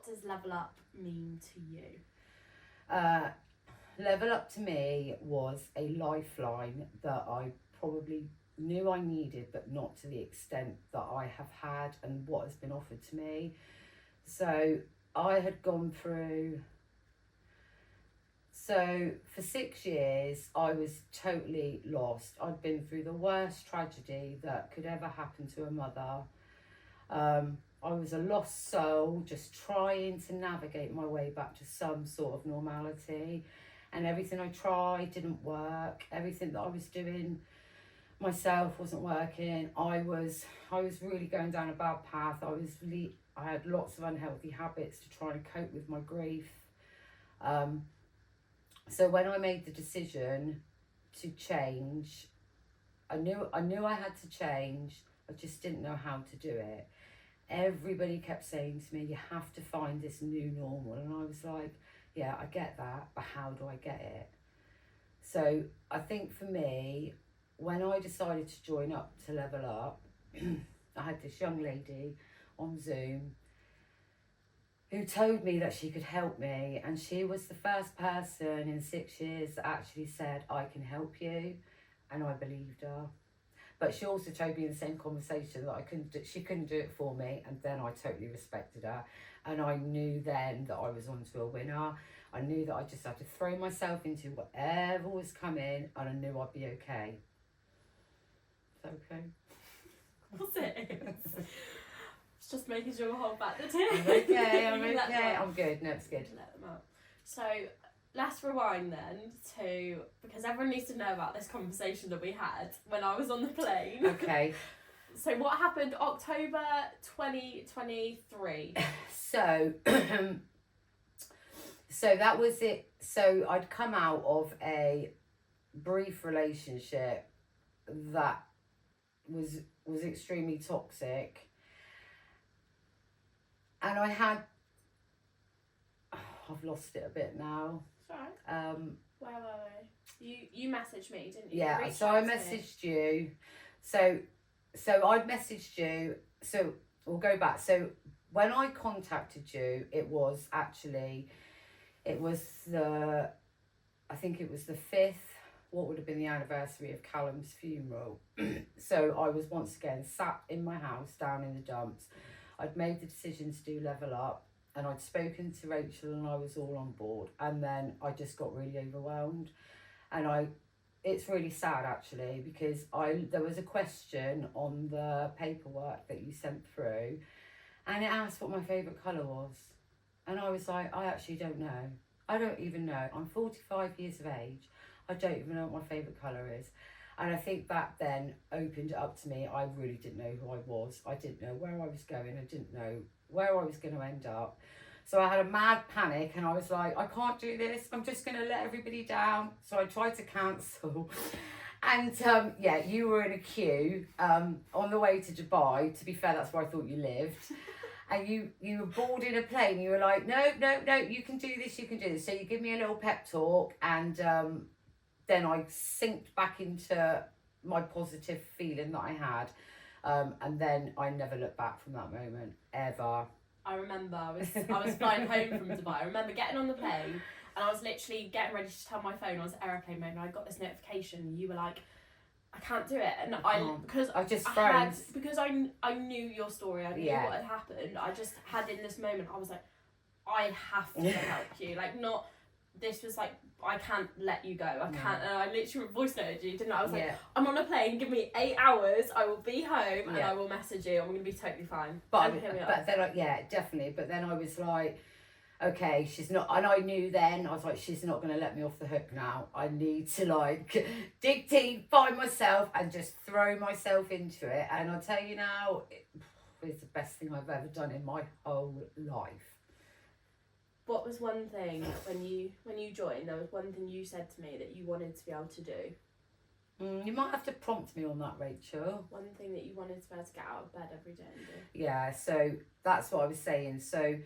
does level up mean to you? Level up to me was a lifeline that I probably knew I needed, but not to the extent that I have had and what has been offered to me. So I had gone through, so for 6 years, I was totally lost. I'd been through the worst tragedy that could ever happen to a mother. I was a lost soul, just trying to navigate my way back to some sort of normality. And everything I tried didn't work. Everything that I was doing myself wasn't working. I was really going down a bad path. I had lots of unhealthy habits to try and cope with my grief. So when I made the decision to change, I knew I had to change. I just didn't know how to do it. Everybody kept saying to me, you have to find this new normal. And I was like, yeah, I get that, but how do I get it? So I think for me, when I decided to join up to Level Up, I had this young lady on Zoom who told me that she could help me, and she was the first person in 6 years that actually said, I can help you, and I believed her. But she also told me in the same conversation that she couldn't do it for me, and then I totally respected her, and I knew then that I was onto a winner. I knew that I just had to throw myself into whatever was coming, and I knew I'd be okay. Is that okay? Of course it is. It's just making sure we hold back the tears. I'm okay, I'm okay, I'm good. No, it's good. Let them out. So let's rewind then to, because everyone needs to know about this conversation that we had when I was on the plane. Okay. So what happened October 2023? So that was it. So I'd come out of a brief relationship that was extremely toxic, and I had, I've lost it a bit now. Sorry. Where were we? You messaged me, didn't you? Yeah, so I messaged you. So I'd messaged you. So we'll go back. So when I contacted you, it was the, I think it was the 5th, what would have been the anniversary of Callum's funeral. So I was once again sat in my house down in the dumps. I'd made the decision to do Level Up, and I'd spoken to Rachel, and I was all on board. And then I just got really overwhelmed, and it's really sad actually, because there was a question on the paperwork that you sent through, and it asked what my favourite colour was, and I was like, I actually don't know. I don't even know. I'm 45 years of age. I don't even know what my favourite colour is. And I think that then opened it up to me. I really didn't know who I was. I didn't know where I was going. I didn't know where I was going to end up. So I had a mad panic, and I was like, I can't do this. I'm just going to let everybody down. So I tried to cancel. And yeah, you were in a queue on the way to Dubai. To be fair, that's where I thought you lived. And you were boarding a plane. You were like, no, you can do this, you can do this. So you give me a little pep talk, and then I synced back into my positive feeling that I had. And then I never looked back from that moment, ever. I remember I was flying home from Dubai. I remember getting on the plane, and I was literally getting ready to turn my phone on to aeroplane mode, and I got this notification, and you were like, I can't do it. And because I knew your story, I knew what had happened. I just had in this moment, I was like, I have to help you. Like, not, this was like, I can't let you go. I can't. And I literally voice noted you, didn't I? I was like, I'm on a plane, give me 8 hours, I will be home, and I will message you. I'm going to be totally fine. But then, definitely. But then I was like, okay, she's not, and I knew then, I was like, she's not going to let me off the hook now. I need to like dig deep, find myself, and just throw myself into it. And I'll tell you now, it's the best thing I've ever done in my whole life. What was one thing when you joined, there was one thing you said to me that you wanted to be able to do? You might have to prompt me on that, Rachel. One thing that you wanted to be able to get out of bed every day and do. Yeah, so that's what I was saying. So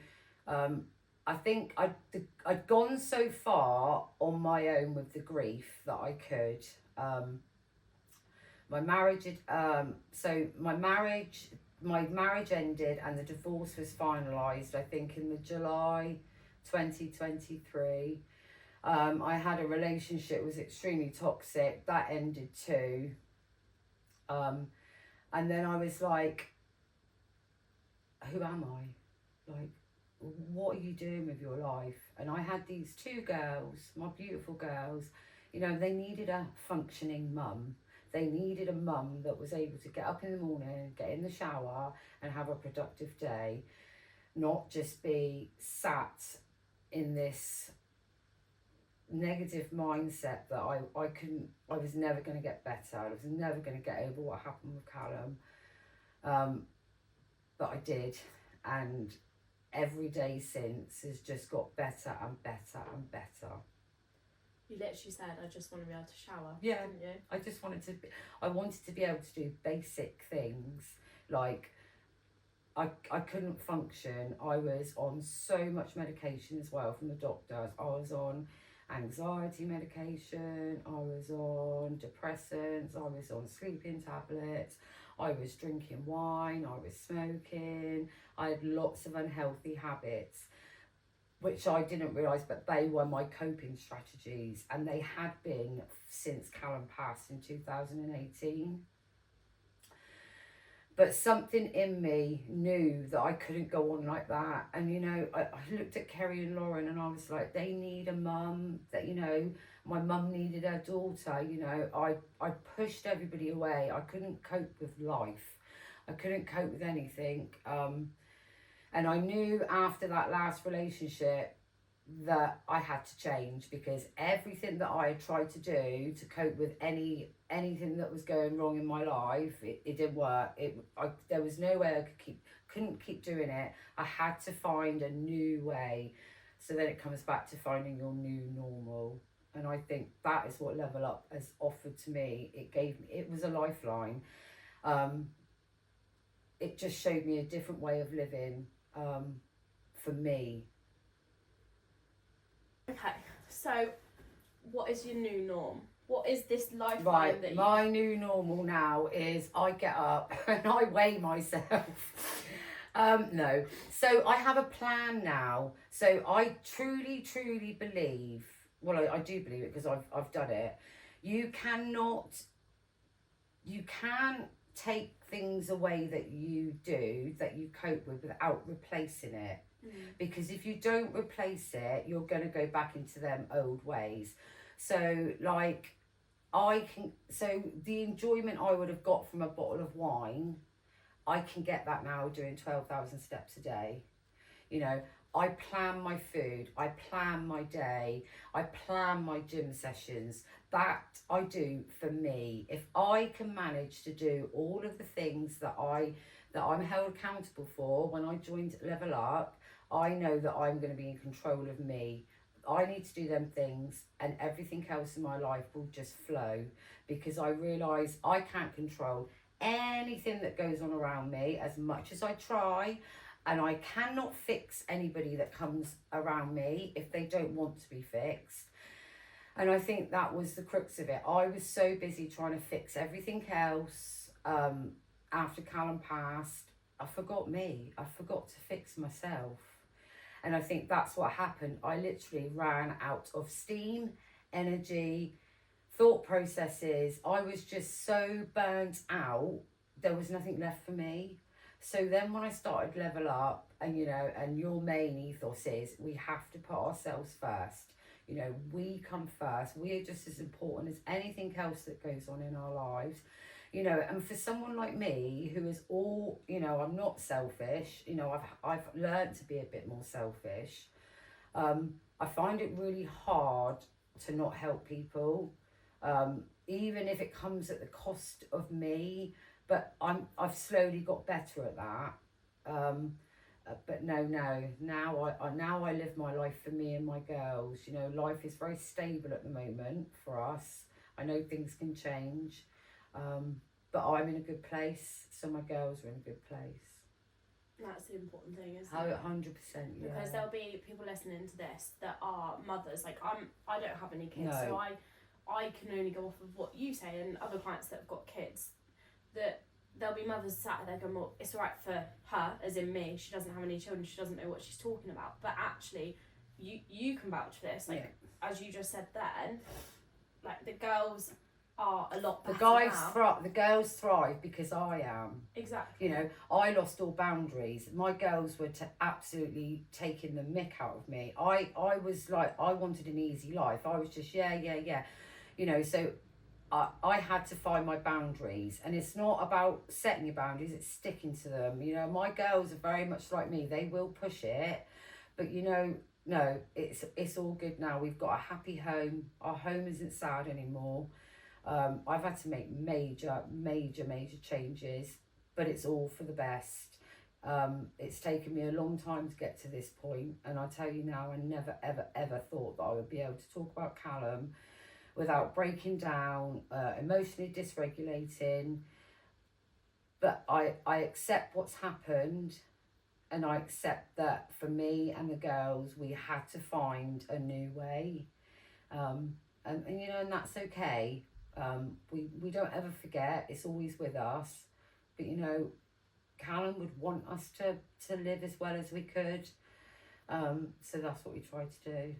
I think I'd gone so far on my own with the grief that I could. My marriage my marriage ended and the divorce was finalised, I think, in the July 2023. I had a relationship that was extremely toxic. That ended too. And then I was like, who am I? Like, what are you doing with your life? And I had these two girls, my beautiful girls, you know, they needed a functioning mum. They needed a mum that was able to get up in the morning, get in the shower and have a productive day, not just be sat in this negative mindset that I was never going to get better. I was never going to get over what happened with Callum. But I did, and every day since has just got better and better and better. You literally said, I just want to be able to shower. Yeah, didn't you? I wanted to be able to do basic things, like I couldn't function. I was on so much medication as well from the doctors. I was on anxiety medication, I was on depressants, I was on sleeping tablets, I was drinking wine, I was smoking, I had lots of unhealthy habits, which I didn't realise, but they were my coping strategies, and they had been since Callum passed in 2018. But something in me knew that I couldn't go on like that. And, you know, I looked at Kerry and Lauren and I was like, they need a mum. That, you know, my mum needed her daughter. You know, I pushed everybody away. I couldn't cope with life. I couldn't cope with anything. And I knew after that last relationship that I had to change, because everything that I had tried to do to cope with anything that was going wrong in my life, it didn't work. There was no way I couldn't keep doing it. I had to find a new way. So then it comes back to finding your new normal. And I think that is what Level Up has offered to me. It was a lifeline. It just showed me a different way of living for me. Okay, so what is your new norm? What is this lifeline Right, that my new normal now is I get up and I weigh myself. No, so I have a plan now. So I truly believe, well, I do believe it because I've done it. You can't take things away that you do, that you cope with, without replacing it. Because if you don't replace it, you're going to go back into them old ways. So like the enjoyment I would have got from a bottle of wine, I can get that now doing 12,000 steps a day. You know, I plan my food, I plan my day, I plan my gym sessions. That I do for me. If I can manage to do all of the things that I'm held accountable for when I joined Level Up, I know that I'm going to be in control of me. I need to do them things, and everything else in my life will just flow, because I realise I can't control anything that goes on around me as much as I try, and I cannot fix anybody that comes around me if they don't want to be fixed. And I think that was the crux of it. I was so busy trying to fix everything else after Callum passed. I forgot me. I forgot to fix myself. And I think that's what happened. I literally ran out of steam, energy, thought processes. I was just so burnt out, there was nothing left for me. So then when I started Level Up, and you know, and your main ethos is we have to put ourselves first. You know, we come first. We are just as important as anything else that goes on in our lives. You know, and for someone like me who is all, you know, I'm not selfish, you know, I've learned to be a bit more selfish. I find it really hard to not help people, even if it comes at the cost of me, but I've slowly got better at that. But now I live my life for me and my girls. You know, life is very stable at the moment for us. I know things can change. But I'm in a good place, so my girls are in a good place. That's the important thing, isn't it? 100%, yeah. Because there'll be people listening to this that are mothers. Like I don't have any kids, No. so I can only go off of what you say, and other clients that have got kids, that there'll be mothers sat there going, well, it's all right for her, as in me, she doesn't have any children, she doesn't know what she's talking about. But actually, you can vouch for this, like, as you just said then, like, the girls are a lot better the girls thrive because I am. Exactly. You know, I lost all boundaries. My girls were absolutely taking the mick out of me. I was like, I wanted an easy life. I was just, yeah. You know, so I had to find my boundaries. And it's not about setting your boundaries, it's sticking to them. You know, my girls are very much like me. They will push it. But, you know, no, it's all good now. We've got a happy home. Our home isn't sad anymore. I've had to make major changes, but it's all for the best. It's taken me a long time to get to this point, and I tell you now, I never ever thought that I would be able to talk about Callum without breaking down, emotionally dysregulating. But I accept what's happened, and I accept that for me and the girls, we had to find a new way, and you know, and that's okay. We don't ever forget, it's always with us, but you know, Callum would want us to live as well as we could, so that's what we try to do.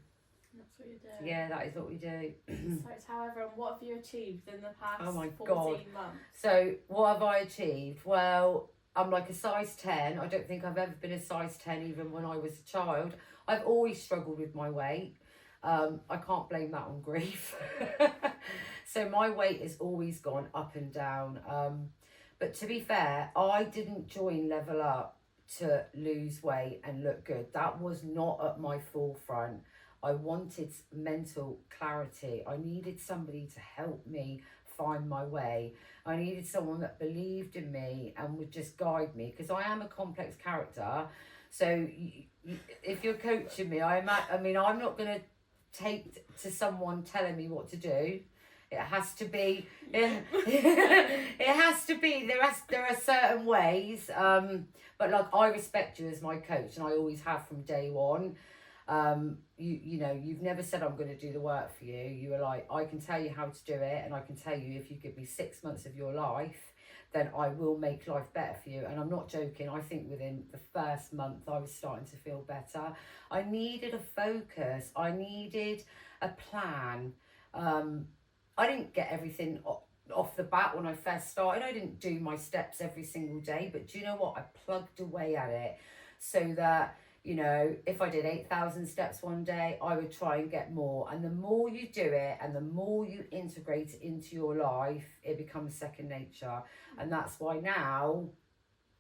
That's what you do. Yeah, that is what we do. So tell everyone, what have you achieved in the past 14 months? So what have I achieved? Well, I'm like a size 10. I don't think I've ever been a size 10 even when I was a child. I've always struggled with my weight. I can't blame that on grief. So my weight has always gone up and down. But to be fair, I didn't join Level Up to lose weight and look good. That was not at my forefront. I wanted mental clarity. I needed somebody to help me find my way. I needed someone that believed in me and would just guide me, because I am a complex character. So if you're coaching me, I'm not going to take to someone telling me what to do. It has to be. It has to be. There are certain ways. But like, I respect you as my coach, and I always have from day one. You know, you've never said I'm going to do the work for you. You were like, I can tell you how to do it, and I can tell you if you give me 6 months of your life, then I will make life better for you. And I'm not joking. I think within the first month I was starting to feel better. I needed a focus. I needed a plan. I didn't get everything off the bat when I first started. I didn't do my steps every single day, but do you know what? I plugged away at it so that, you know, if I did 8,000 steps one day, I would try and get more. And the more you do it and the more you integrate it into your life, it becomes second nature. And that's why now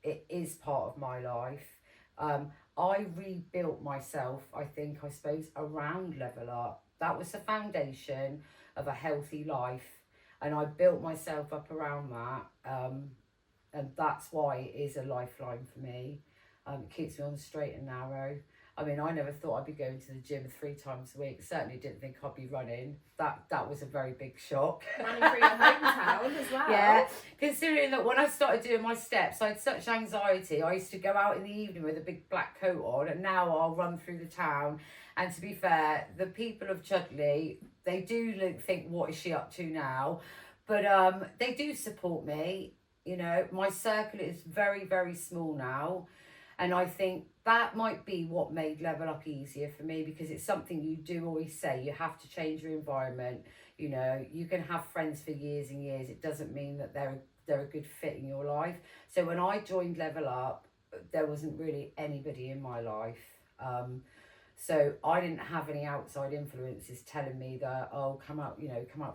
it is part of my life. I rebuilt myself, I suppose, around Level Up. That was the foundation of a healthy life. And I built myself up around that. And that's why it is a lifeline for me. It keeps me on the straight and narrow. I mean, I never thought I'd be going to the gym 3 times a week. Certainly didn't think I'd be running. That was a very big shock. Running through your hometown as well. Yeah, considering that when I started doing my steps, I had such anxiety. I used to go out in the evening with a big black coat on, and now I'll run through the town. And to be fair, the people of Chudley, they do think, what is she up to now? But they do support me. You know, my circle is very, very small now. And I think that might be what made Level Up easier for me, because it's something you do always say, you have to change your environment. You know, you can have friends for years and years. It doesn't mean that they're a good fit in your life. So when I joined Level Up, there wasn't really anybody in my life. So I didn't have any outside influences telling me that, oh, come out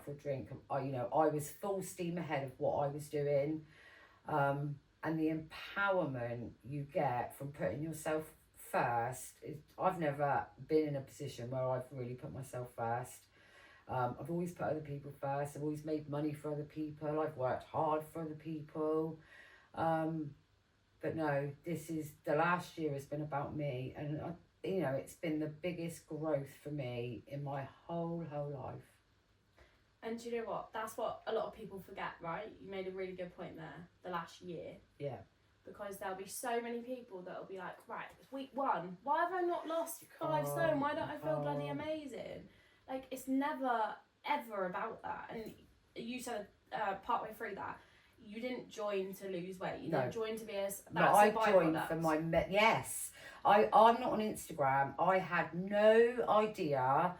for a drink. I was full steam ahead of what I was doing. And the empowerment you get from putting yourself first, I've never been in a position where I've really put myself first. I've always put other people first. I've always made money for other people. I've worked hard for other people. But no, the last year has been about me. And, it's been the biggest growth for me in my whole life. And do you know what? That's what a lot of people forget, right? You made a really good point there, the last year. Yeah. Because there'll be so many people that'll be like, right, it's week 1. Why have I not lost 5 stone? Why don't I feel bloody amazing? Like, it's never, ever about that. And you said partway through that, you didn't join to lose weight. You No. didn't join to be a. No, I joined for my yes. I'm not on Instagram. I had no idea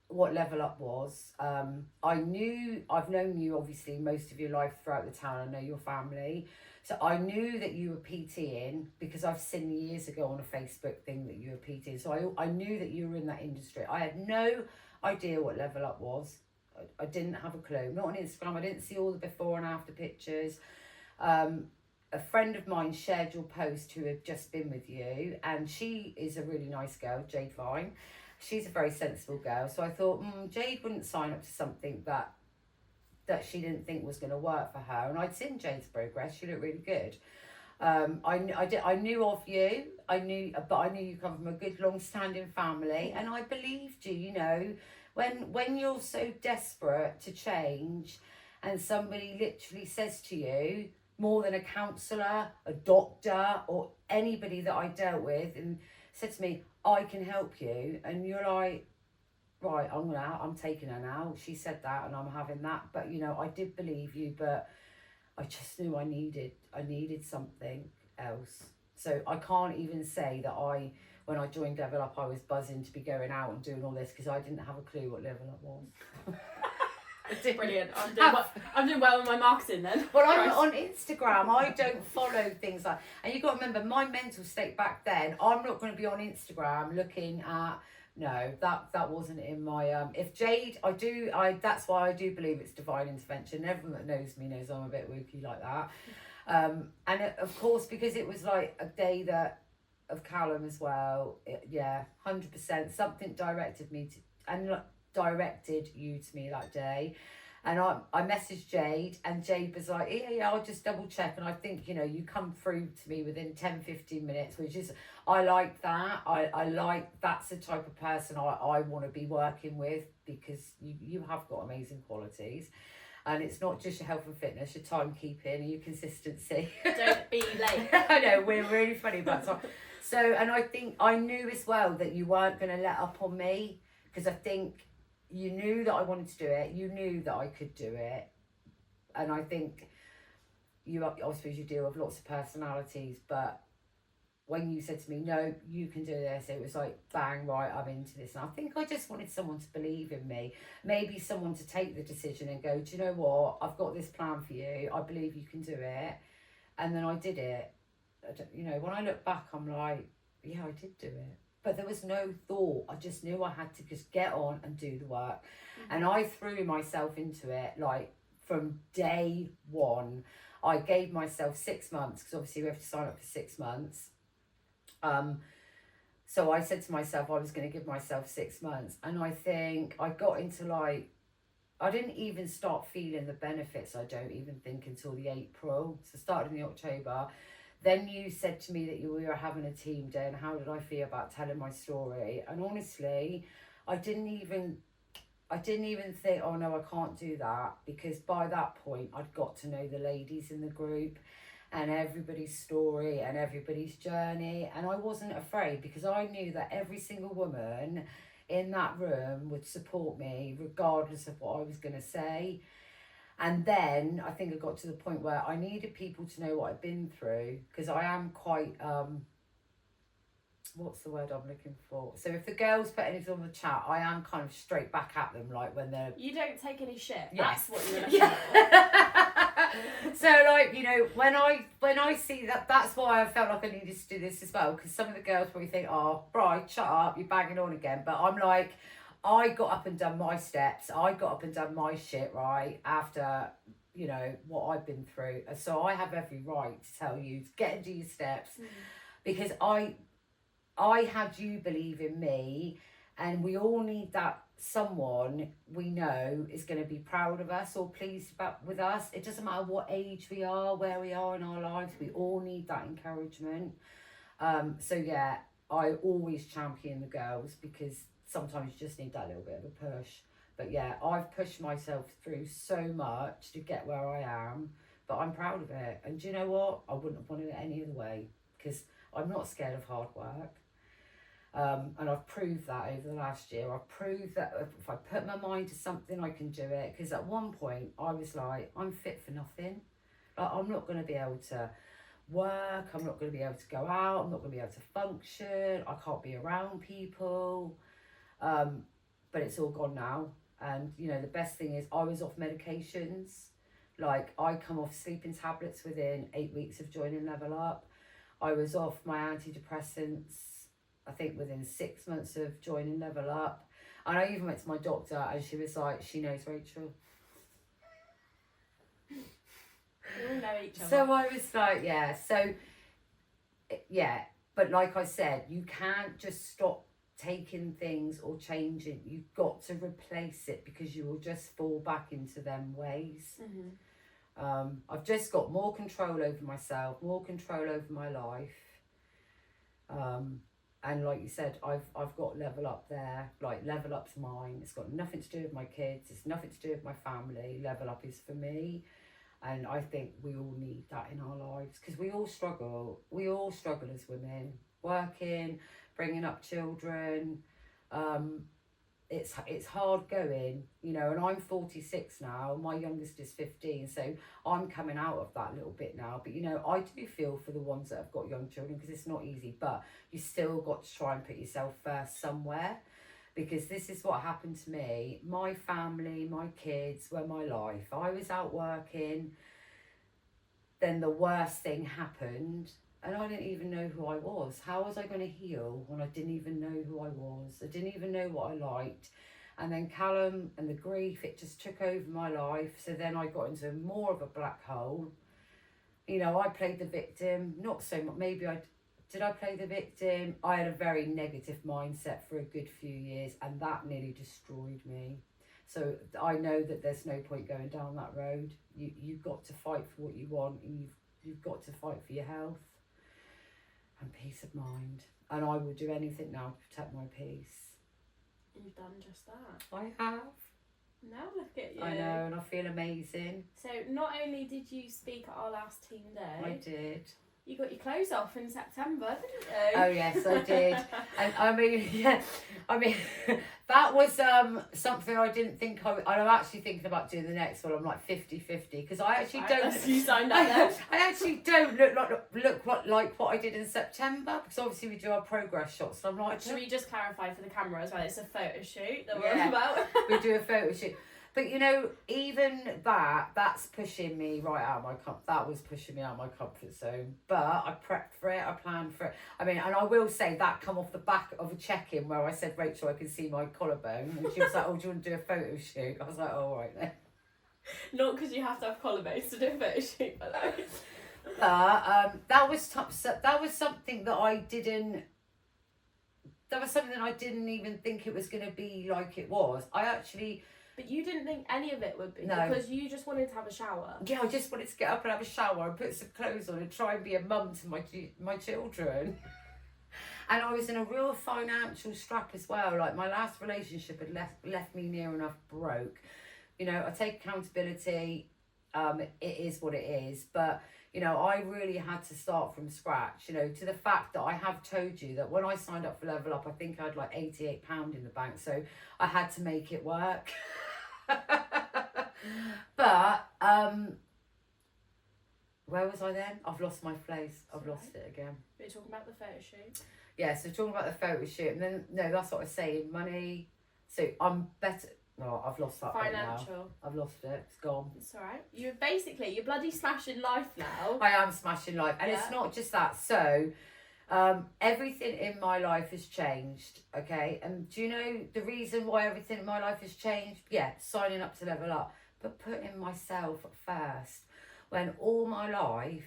what Level Up was. I've known you obviously most of your life throughout the town. I know your family. So I knew that you were PTing because I've seen years ago on a Facebook thing that you were PTing. So I knew that you were in that industry. I had no idea what Level Up was. I didn't have a clue. Not on Instagram. I didn't see all the before and after pictures. A friend of mine shared your post who had just been with you, and she is a really nice girl, Jade Vine. She's a very sensible girl. So I thought, Jade wouldn't sign up to something that she didn't think was going to work for her. And I'd seen Jade's progress. She looked really good. I knew of you. I knew you come from a good, long-standing family, and I believed you. You know, when you're so desperate to change, and somebody literally says to you, more than a counsellor, a doctor, or anybody that I dealt with, and said to me, I can help you, and you're like, right, I'm taking her now. She said that and I'm having that. But you know, I did believe you, but I just knew I needed something else. So I can't even say that when I joined Level Up, I was buzzing to be going out and doing all this, because I didn't have a clue what Level Up was. Brilliant. I'm doing well with my marketing then. Well, I'm on Instagram. I don't follow things like, and you've got to remember my mental state back then. I'm not going to be on Instagram looking at. No, that wasn't in my if Jade, that's why I do believe it's divine intervention. Everyone that knows me knows I'm a bit wooky like that. Of course, because it was like a day of Callum as well. 100%. Something directed you to me that day. And I messaged Jade, and Jade was like, yeah, I'll just double check. And I think, you know, you come through to me within 10-15 minutes, which is, I like that. I like, that's the type of person I want to be working with, because you have got amazing qualities. And it's not just your health and fitness, your timekeeping and your consistency. Don't be late. I know, we're really funny about that. So, and I think I knew as well that you weren't going to let up on me, because I think you knew that I wanted to do it. You knew that I could do it. And I think I suppose you deal with lots of personalities, but when you said to me, no, you can do this, it was like, bang, right, I'm into this. And I think I just wanted someone to believe in me. Maybe someone to take the decision and go, do you know what? I've got this plan for you. I believe you can do it. And then I did it. You know, when I look back, I'm like, yeah, I did do it. But there was no thought. I just knew I had to just get on and do the work. Mm-hmm. And I threw myself into it, like, from day one. I gave myself 6 months, because obviously we have to sign up for 6 months. So I said to myself I was going to give myself 6 months. And I think I got into, like, I didn't even start feeling the benefits, I don't even think, until the April. So started in the October. Then you said to me that we were having a team day, and how did I feel about telling my story? And honestly, I didn't even think, oh no, I can't do that, because by that point I'd got to know the ladies in the group and everybody's story and everybody's journey, and I wasn't afraid, because I knew that every single woman in that room would support me regardless of what I was going to say. And then I think I got to the point where I needed people to know what I've been through, because I am quite, what's the word I'm looking for? So if the girls put anything on the chat, I am kind of straight back at them, like when they're... You don't take any shit. Yeah. That's what you're looking for. So, like, you know, when I see that, that's why I felt like I needed to do this as well, because some of the girls probably think, oh, Bridie, shut up, you're banging on again. But I'm like... I got up and done my steps. I got up and done my shit, right, after, you know, what I've been through. So I have every right to tell you to get into your steps, because I had you believe in me, and we all need that someone we know is going to be proud of us or pleased with us. It doesn't matter what age we are, where we are in our lives. We all need that encouragement. So, yeah, I always champion the girls, because sometimes you just need that little bit of a push. But yeah, I've pushed myself through so much to get where I am, but I'm proud of it. And do you know what? I wouldn't have wanted it any other way, because I'm not scared of hard work. And I've proved that over the last year. I've proved that if I put my mind to something, I can do it. Because at one point, I was like, I'm fit for nothing. Like, I'm not going to be able to work, I'm not going to be able to go out, I'm not going to be able to function, I can't be around people. But it's all gone now. And, you know, the best thing is I was off medications. Like, I come off sleeping tablets within 8 weeks of joining Level Up. I was off my antidepressants, I think, within 6 months of joining Level Up. And I even went to my doctor and she was like, she knows Rachel. We all know each other. So I was like, yeah. So, yeah. But like I said, you can't just stop taking things or changing. You've got to replace it because you will just fall back into them ways. I've just got more control over myself, more control over my life. And like you said, I've got Level Up there. Like, Level Up's mine. It's got nothing to do with my kids. It's nothing to do with my family. Level Up is for me. And I think we all need that in our lives because we all struggle. We all struggle as women, working, bringing up children. It's hard going, you know, and I'm 46 now. My youngest is 15, so I'm coming out of that little bit now. But, you know, I do feel for the ones that have got young children because it's not easy, but you still got to try and put yourself first somewhere. Because this is what happened to me. My family, my kids were my life. I was out working, then the worst thing happened, and I didn't even know who I was. How was I going to heal when I didn't even know who I was? I didn't even know what I liked. And then Callum and the grief, it just took over my life. So then I got into more of a black hole. You know, I played the victim, not so much. Did I play the victim? I had a very negative mindset for a good few years, and that nearly destroyed me. So I know that there's no point going down that road. You've got to fight for what you want, and you've got to fight for your health and peace of mind. And I will do anything now to protect my peace. You've done just that. I have. Now look at you. I know, and I feel amazing. So not only did you speak at our last team day, I did. You got your clothes off in September, didn't you? Oh yes, I did. And I mean, that was something I didn't think and I'm actually thinking about doing the next one. I'm like 50-50 because I actually don't. You signed up then. I actually don't look like what I did in September because obviously we do our progress shots. So I'm like, should we just clarify for the camera as well? It's a photo shoot that we're about. We do a photo shoot. But, you know, even that's pushing me right out of my that was pushing me out of my comfort zone. But I prepped for it, I planned for it. I mean, and I will say that come off the back of a check-in where I said, Rachel, I can see my collarbone. And she was like, oh, do you want to do a photo shoot? I was like, oh, all right then. Not because you have to have collarbones to do a photo shoot, by the way. That was something that I didn't... That was something that I didn't even think it was going to be like it was. But you didn't think any of it would be? No. Because you just wanted to have a shower? Yeah, I just wanted to get up and have a shower and put some clothes on and try and be a mum to my children. And I was in a real financial strap as well. Like, my last relationship had left me near enough broke. You know, I take accountability. It is what it is. But, you know, I really had to start from scratch, you know, to the fact that I have told you that when I signed up for Level Up, I think I had like £88 in the bank. So I had to make it work. But where was I then? I've lost my place. I've lost it again. We're talking about the photo shoot. Yeah, so talking about the photo shoot, and then no, that's what I was saying. Money. So I'm better. No, I've lost that. Financial. Right now. I've lost it. It's gone. It's alright. You're bloody smashing life now. I am smashing life, and it's not just that. So. Everything in my life has changed, okay? And do you know the reason why everything in my life has changed? Yeah, signing up to Level Up, but putting myself first. When all my life,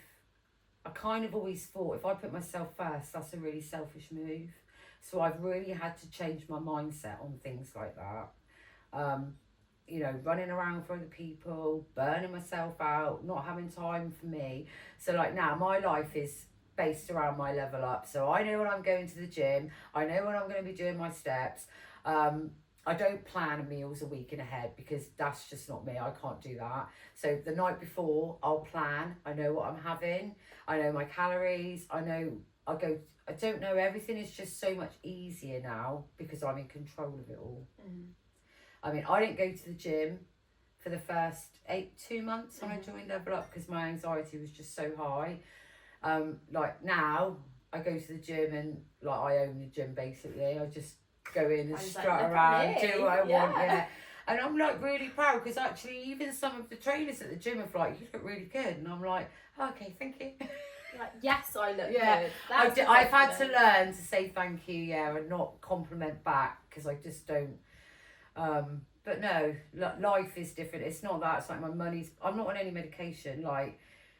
I kind of always thought if I put myself first, that's a really selfish move. So I've really had to change my mindset on things like that. You know, running around for other people, burning myself out, not having time for me. So like now, my life is based around my Level Up. So I know when I'm going to the gym, I know when I'm going to be doing my steps. I don't plan meals a week in ahead because that's just not me. I can't do that. So the night before, I'll plan. I know what I'm having. I know my calories. I don't know. Everything is just so much easier now because I'm in control of it all. I mean, I didn't go to the gym for the first 2 months when I joined Level Up, because my anxiety was just so high. Like now I go to the gym and like I own the gym basically. I just go in and strut around, do what I want, yeah. And I'm like really proud, because actually even some of the trainers at the gym are like, you look really good, and I'm like, oh, okay, thank you. Like, yes, I look good. I've had to learn to say thank you, and not compliment back, because I just don't. But no, life is different. It's not that. It's like I'm not on any medication. Like,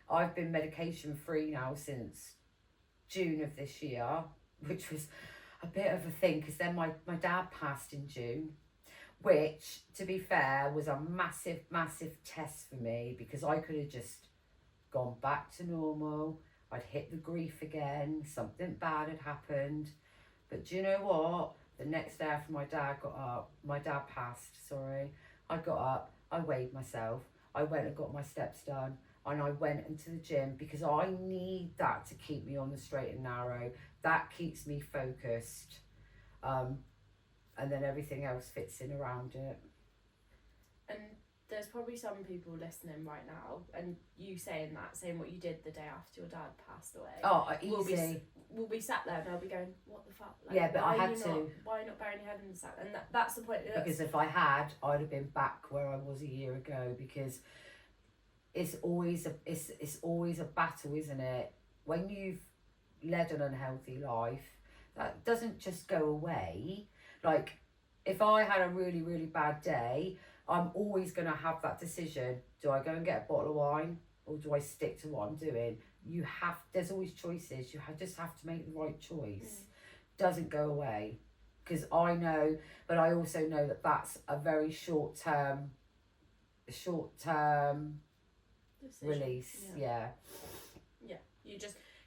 I've been medication free now since June of this year, which was a bit of a thing, because then my dad passed in June, which, to be fair, was a massive test for me, because I could have just gone back to normal. I'd hit the grief again, something bad had happened. But do you know what? The next day after my dad passed, I got up, I weighed myself, I went and got my steps done, and I went into the gym, because I need that to keep me on the straight and narrow. That keeps me focused. And then everything else fits in around it. And there's probably some people listening right now, and you saying what you did the day after your dad passed away. Oh, easy. We'll be sat there and they'll be going, what the fuck? Like, yeah, but I had to. Why not burying your head in the sand? And that's the point. Because if I had, I'd have been back where I was a year ago, because it's always a battle, isn't it? When you've led an unhealthy life, that doesn't just go away. Like, if I had a really, really bad day, I'm always going to have that decision. Do I go and get a bottle of wine, or do I stick to what I'm doing? There's always choices. You just have to make the right choice. Doesn't go away. Because I know, but I also know that that's a very short-term release. Yeah.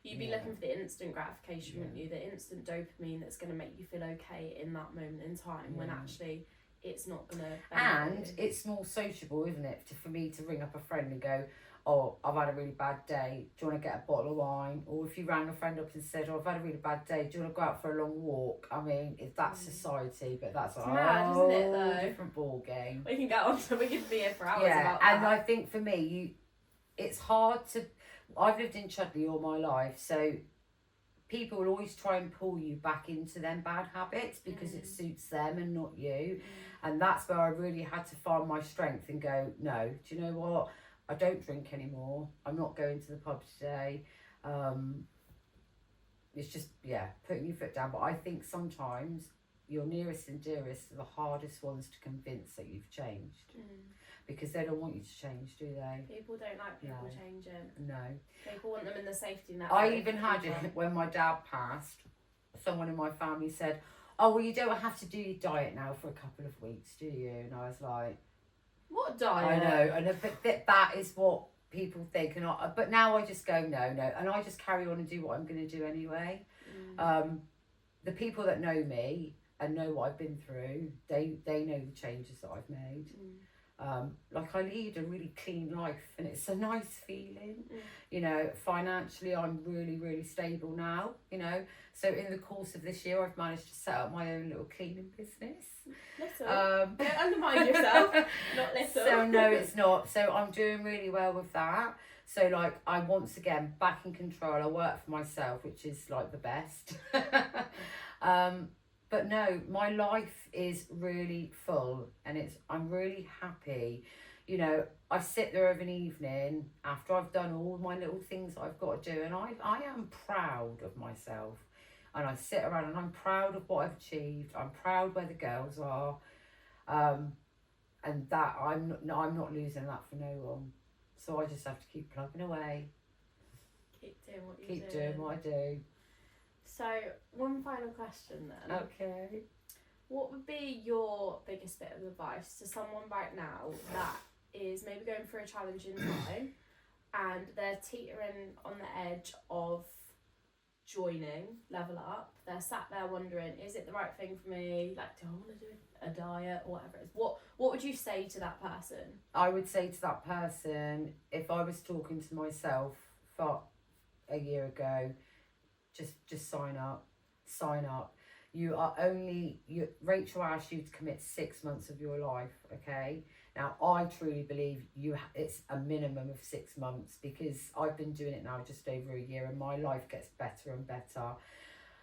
You'd be looking for the instant gratification, wouldn't you? The instant dopamine that's going to make you feel okay in that moment in time, when actually it's not going to. And it's more sociable, isn't it? For me to ring up a friend and go, oh, I've had a really bad day, do you want to get a bottle of wine? Or if you rang a friend up and said, oh, I've had a really bad day, do you want to go out for a long walk? I mean, that's society, but that's a whole different ball game. We can get on to, we could be here for hours about that. And I think for me, it's hard to. I've lived in Chudley all my life, so people will always try and pull you back into them bad habits, because it suits them and not you. And that's where I really had to find my strength and go, no, do you know what? I don't drink anymore. I'm not going to the pub today. It's just, putting your foot down. But I think sometimes your nearest and dearest are the hardest ones to convince that you've changed. Because they don't want you to change, do they? People don't like people changing. No. People want them in the safety net. I even had it when my dad passed. Someone in my family said, oh, well, you don't have to do your diet now for a couple of weeks, do you? And I was like, what diet? I know, but that is what people think. But now I just go, no. And I just carry on and do what I'm going to do anyway. The people that know me and know what I've been through, they know the changes that I've made. Like, I lead a really clean life, and it's a nice feeling. You know, financially I'm really, really stable now, you know. So in the course of this year I've managed to set up my own little cleaning business. Little. Don't undermine yourself. Not little. So no, it's not. So I'm doing really well with that. So like, I'm once again back in control. I work for myself, which is like the best. But no, my life is really full, and I'm really happy. You know, I sit there of an evening after I've done all my little things that I've got to do, and I am proud of myself. And I sit around and I'm proud of what I've achieved. I'm proud where the girls are. And that I'm not losing that for no one. So I just have to keep plugging away. Keep doing what you do. Keep doing what I do. So, one final question then. Okay. What would be your biggest bit of advice to someone right now that is maybe going through a challenging time and they're teetering on the edge of joining Level Up? They're sat there wondering, is it the right thing for me? Like, do I want to do a diet or whatever it is? What would you say to that person? I would say to that person, if I was talking to myself for a year ago, just sign up. Rachel asked you to commit 6 months of your life, okay? Now, I truly believe it's a minimum of 6 months, because I've been doing it now just over a year and my life gets better and better.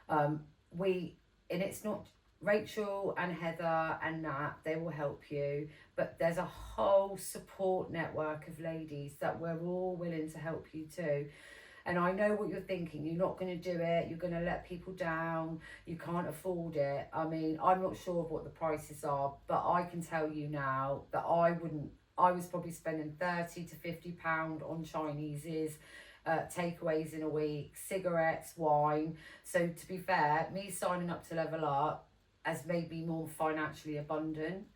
And it's not Rachel and Heather and Nat, they will help you, but there's a whole support network of ladies that we're all willing to help you too. And I know what you're thinking, you're not going to do it, you're going to let people down, you can't afford it. I mean, I'm not sure of what the prices are, but I can tell you now that I was probably spending £30 to £50 on Chineses, takeaways in a week, cigarettes, wine. So to be fair, me signing up to Level Up has made me more financially abundant.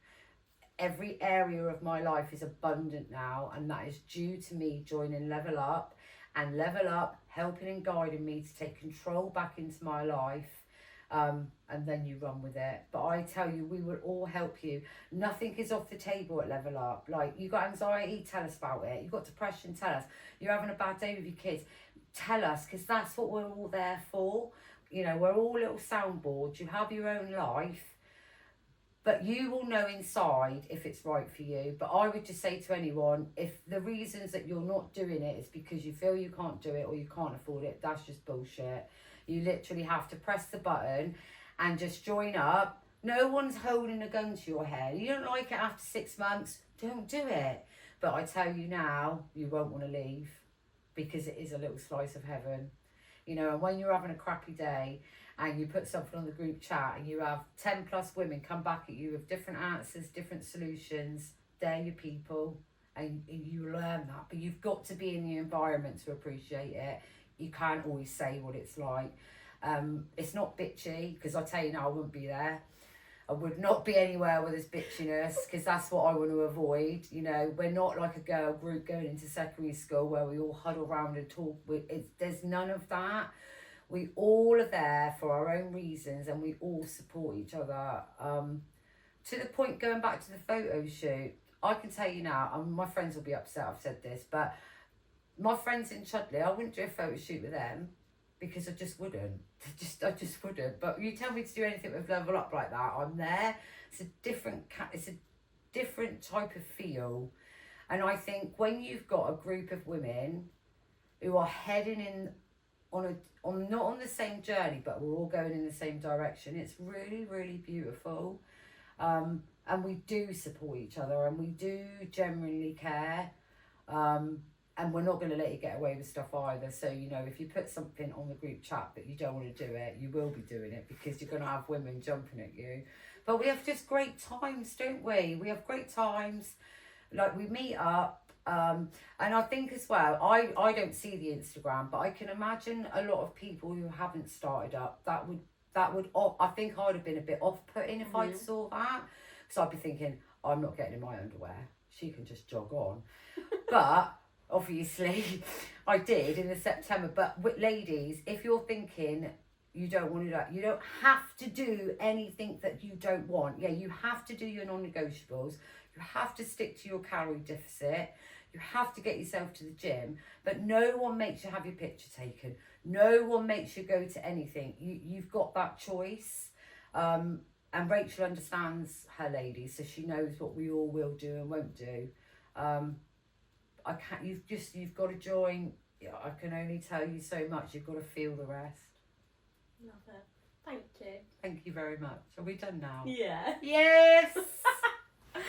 Every area of my life is abundant now, and that is due to me joining Level Up, and Level Up helping and guiding me to take control back into my life, and then you run with it. But I tell you, we will all help you. Nothing is off the table at Level Up. Like, you got anxiety, tell us about it. You got depression, tell us. You're having a bad day with your kids, tell us, because that's what we're all there for. You know, we're all little soundboards. You have your own life, but you will know inside if it's right for you. But I would just say to anyone, if the reasons that you're not doing it is because you feel you can't do it or you can't afford it, that's just bullshit. You literally have to press the button and just join up. No one's holding a gun to your head. You don't like it after 6 months, don't do it. But I tell you now, you won't want to leave, because it is a little slice of heaven. You know, and when you're having a crappy day and you put something on the group chat and you have 10 plus women come back at you with different answers, different solutions, they're your people, and you learn that. But you've got to be in the environment to appreciate it. You can't always say what it's like. It's not bitchy, because I tell you now, I wouldn't be there. I would not be anywhere where there's bitchiness, because that's what I want to avoid. You know, we're not like a girl group going into secondary school where we all huddle around and talk. There's none of that. We all are there for our own reasons, and we all support each other. To the point, going back to the photo shoot, I can tell you now, my friends will be upset I've said this, but my friends in Chudley, I wouldn't do a photo shoot with them, because I just wouldn't. I just wouldn't. But you tell me to do anything with Level Up like that, I'm there. It's a different type of feel. And I think when you've got a group of women who are heading in on not on the same journey, but we're all going in the same direction, it's really, really beautiful. And we do support each other, and we do genuinely care. And we're not going to let you get away with stuff either. So, you know, if you put something on the group chat that you don't want to do it, you will be doing it, because you're going to have women jumping at you. But we have just great times, don't we? We have great times. Like, we meet up. And I think as well, I don't see the Instagram, but I can imagine a lot of people who haven't started up, that would I think I'd have been a bit off-putting if I'd saw that. Because I'd be thinking, I'm not getting in my underwear. She can just jog on. But obviously I did in the September. But with ladies, if you're thinking you don't want to do that, you don't have to do anything that you don't want. Yeah, you have to do your non-negotiables. You have to stick to your calorie deficit. You have to get yourself to the gym. But no one makes you have your picture taken. No one makes you go to anything. You've got that choice. And Rachel understands her ladies, so she knows what we all will do and won't do. You've got to join. I can only tell you so much. You've got to feel the rest. Love it. Thank you. Thank you very much. Are we done now? Yeah. Yes.